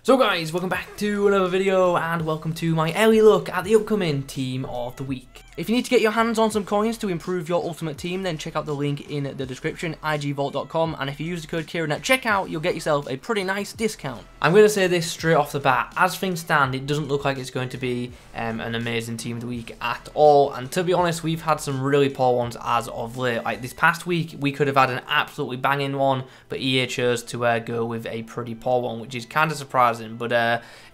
So guys, welcome back to another video and welcome to my early look at the upcoming Team of the Week. If you need to get your hands on some coins to improve your ultimate team, then check out the link in the description, igvault.com, and if you use the code Kieron at checkout, you'll get yourself a pretty nice discount. I'm going to say this straight off the bat, as things stand, it doesn't look like it's going to be an amazing Team of the Week at all, and to be honest, we've had some really poor ones as of late. Like this past week, we could have had an absolutely banging one, but EA chose to go with a pretty poor one, which is kind of surprising, but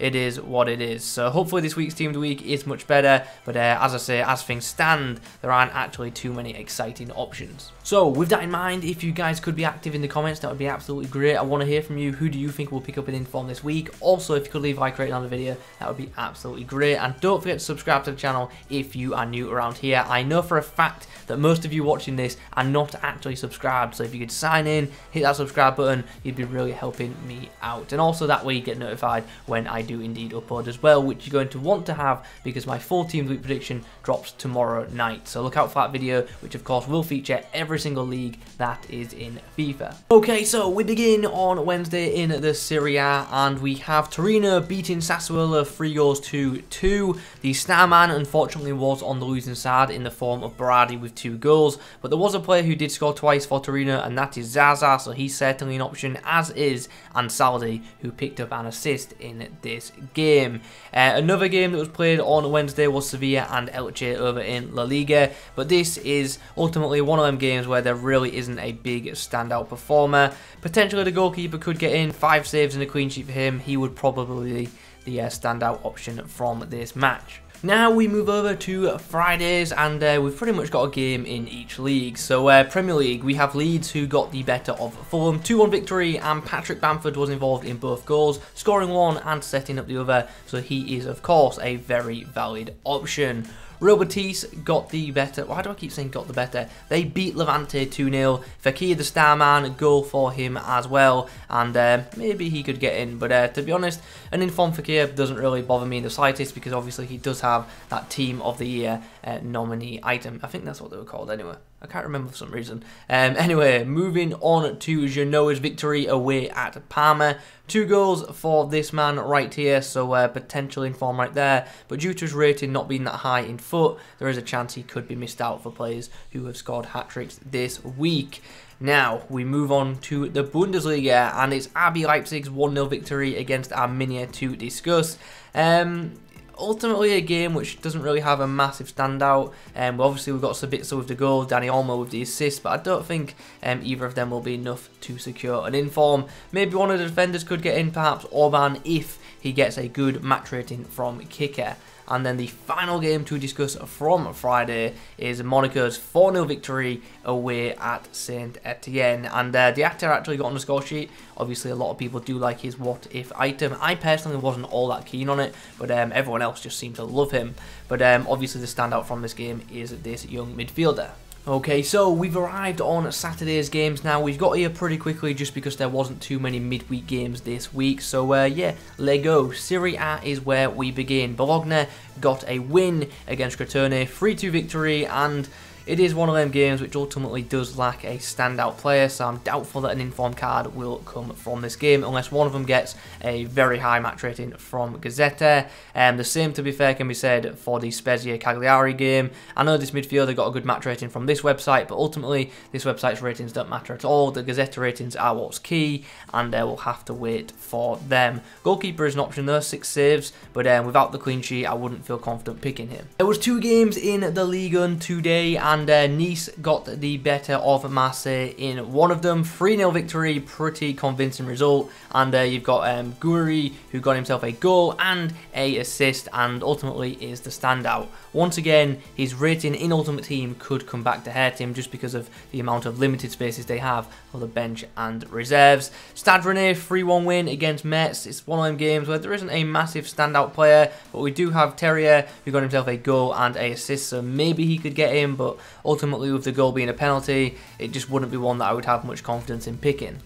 it is what it is. So hopefully this week's Team of the Week is much better, but as I say, as things stand, there aren't actually too many exciting options. So with that in mind, if you guys could be active in the comments, that would be absolutely great. I want to hear from you. Who do you think will pick up an inform this week? Also, if you could leave a like rating on the video, that would be absolutely great. And don't forget to subscribe to the channel if you are new around here. I know for a fact that most of you watching this are not actually subscribed, so if you could sign in, hit that subscribe button, you'd be really helping me out. And also that way you get notified when I do indeed upload as well, which you're going to want to have because my full Team of the Week prediction drops tomorrow night. So look out for that video, which of course will feature every single league that is in FIFA. Okay, so we begin on Wednesday in the Serie A, and we have Torino beating Sassuolo 3-2. The Starman unfortunately was on the losing side in the form of Berardi with 2 goals, but there was a player who did score twice for Torino, and that is Zaza, so he's certainly an option, as is Ansaldi, who picked up an assist in this game. Another game that was played on Wednesday was Sevilla and Elche over in La Liga, but this is ultimately one of them games where there really isn't a big standout performer. Potentially the goalkeeper could get in, 5 saves and a clean sheet for him. He would probably be the standout option from this match. Now we move over to Fridays, and we've pretty much got a game in each league. So Premier League, we have Leeds who got the better of Fulham, 2-1 victory, and Patrick Bamford was involved in both goals, scoring one and setting up the other, so he is of course a very valid option. Real Betis got the better. Why do I keep saying got the better? They beat Levante 2-0. FEKIR, the star man, goal for him as well. And maybe he could get in. But to be honest, an informed FEKIR doesn't really bother me in the slightest, because obviously he does have that Team of the Year nominee item. I think that's what they were called anyway. I can't remember for some reason. Anyway, moving on to Genoa's victory away at Parma. 2 goals for this man right here, so potential inform right there. But due to his rating not being that high in foot, there is a chance he could be missed out for players who have scored hat-tricks this week. Now, we move on to the Bundesliga, and it's RB Leipzig's 1-0 victory against Arminia to discuss. Ultimately a game which doesn't really have a massive standout. Obviously we've got Sabitzer with the goal, Dani Olmo with the assist, but I don't think either of them will be enough to secure an inform. Maybe one of the defenders could get in, perhaps Orban, if he gets a good match rating from kicker. And then the final game to discuss from Friday is Monaco's 4-0 victory away at Saint Etienne. And the actor actually got on the score sheet. Obviously, a lot of people do like his what-if item. I personally wasn't all that keen on it, but everyone else just seemed to love him. But obviously, the standout from this game is this young midfielder. Okay, so we've arrived on Saturday's games now. We've got here pretty quickly just because there wasn't too many midweek games this week. So yeah, let's go. Serie A is where we begin. Bologna got a win against Crotone, 3-2 victory, and it is one of them games which ultimately does lack a standout player, so I'm doubtful that an informed card will come from this game unless one of them gets a very high match rating from Gazzetta. The same, to be fair, can be said for the Spezia Cagliari game. I know this midfielder got a good match rating from this website, but ultimately this website's ratings don't matter at all. The Gazzetta ratings are what's key, and we'll have to wait for them. Goalkeeper is an option though, 6 saves, but without the clean sheet I wouldn't feel confident picking him. There was 2 games in the Ligue 1 today, and Nice got the better of Marseille in one of them. 3-0 victory, pretty convincing result. And you've got GOUIRI, who got himself a goal and a assist, and ultimately is the standout. Once again, his rating in Ultimate Team could come back to hurt him just because of the amount of limited spaces they have for the bench and reserves. Stade Rennais 3-1 win against Metz. It's one of them games where there isn't a massive standout player, but we do have Terrier, who got himself a goal and a assist, so maybe he could get in, but ultimately with the goal being a penalty, it just wouldn't be one that I would have much confidence in picking.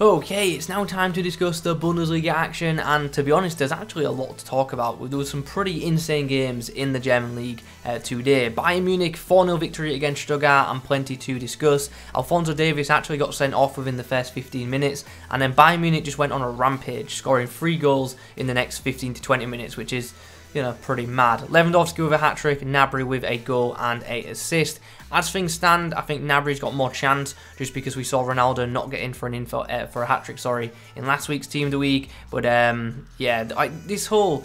Okay, it's now time to discuss the Bundesliga action, and to be honest, there's actually a lot to talk about. There were some pretty insane games in the German league today. Bayern Munich 4-0 victory against Stuttgart, and plenty to discuss. Alphonso Davies actually got sent off within the first 15 minutes, and then Bayern Munich just went on a rampage, scoring 3 goals in the next 15 to 20 minutes, which is, you know, pretty mad. Lewandowski with a hat-trick, Gnabry with a goal and a assist. As things stand, I think Gnabry's got more chance just because we saw Ronaldo not get in for a hat-trick, in last week's Team of the Week. But yeah, this whole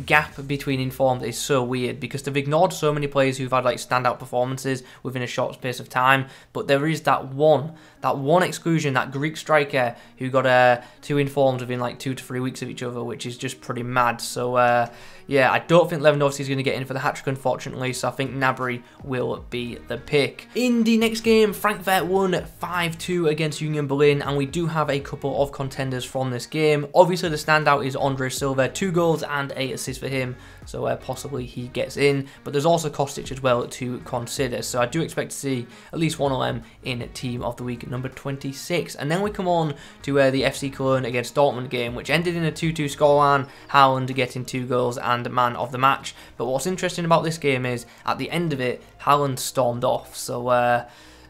gap between informed is so weird because they've ignored so many players who've had standout performances within a short space of time. But there is that one exclusion, that Greek striker who got 2 informed within 2 to 3 weeks of each other, which is just pretty mad. So yeah, I don't think Lewandowski is going to get in for the hat-trick, unfortunately, so I think Gnabry will be the pick. In the next game, Frankfurt won 5-2 against Union Berlin, and we do have a couple of contenders from this game. Obviously, the standout is Andre Silva, 2 goals and 8 assists for him, so possibly he gets in, but there's also Kostic as well to consider, so I do expect to see at least one of them in Team of the Week number 26. And then we come on to the FC Cologne against Dortmund game, which ended in a 2-2 scoreline, Haaland getting 2 goals and man of the match. But what's interesting about this game is, at the end of it, Haaland stormed off, so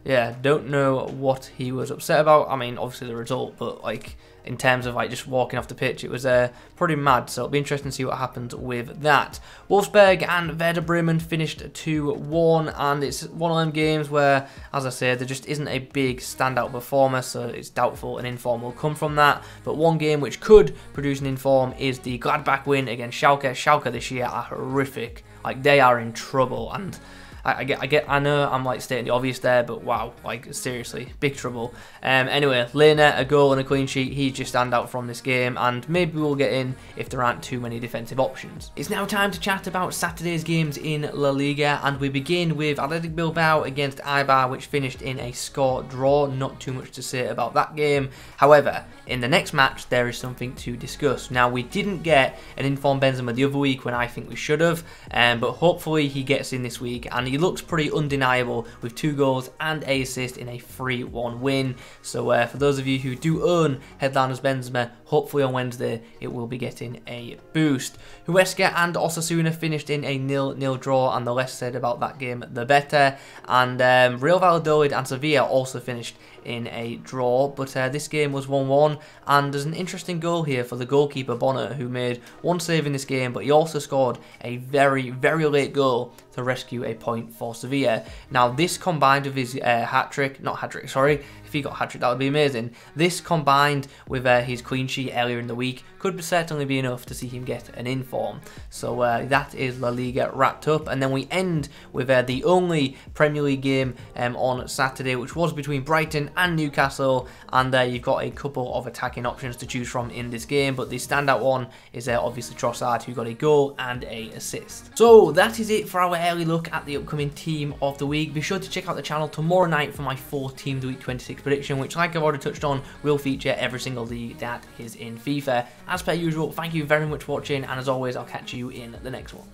yeah, don't know what he was upset about. I mean, obviously the result, but in terms of just walking off the pitch, it was pretty mad, so it'll be interesting to see what happens with that. Wolfsburg and Werder Bremen finished 2-1, and it's one of them games where, as I said, there just isn't a big standout performer, so it's doubtful an inform will come from that. But one game which could produce an inform is the Gladbach win against Schalke. Schalke this year are horrific, they are in trouble, and I know I'm stating the obvious there, but wow, seriously, big trouble. Anyway, Lena, a goal and a clean sheet, he's just stand out from this game, and maybe we'll get in if there aren't too many defensive options. It's now time to chat about Saturday's games in La Liga, and we begin with Athletic Bilbao against Eibar, which finished in a score draw. Not too much to say about that game. However, in the next match, there is something to discuss. Now, we didn't get an informed Benzema the other week when I think we should have, but hopefully he gets in this week, and he looks pretty undeniable with 2 goals and a assist in a 3-1 win. So for those of you who do own Headliners Benzema, hopefully on Wednesday it will be getting a boost. Huesca and Osasuna finished in a 0-0 draw, and the less said about that game the better. And Real Valladolid and Sevilla also finished in a draw, but this game was 1-1, and there's an interesting goal here for the goalkeeper Bonner, who made 1 save in this game, but he also scored a very, very late goal to rescue a point for Sevilla. Now, this combined with his if he got hat-trick, that would be amazing. This combined with his clean sheet earlier in the week could certainly be enough to see him get an inform. So that is La Liga wrapped up, and then we end with the only Premier League game on Saturday, which was between Brighton and Newcastle, and you've got a couple of attacking options to choose from in this game, but the standout one is obviously Trossard, who got a goal and a assist. So that is it for our early look at the upcoming Team of the Week. Be sure to check out the channel tomorrow night for my 4th Team of the Week 26 prediction, which, like I've already touched on, will feature every single league that is in FIFA. As per usual, thank you very much for watching, and as always, I'll catch you in the next one.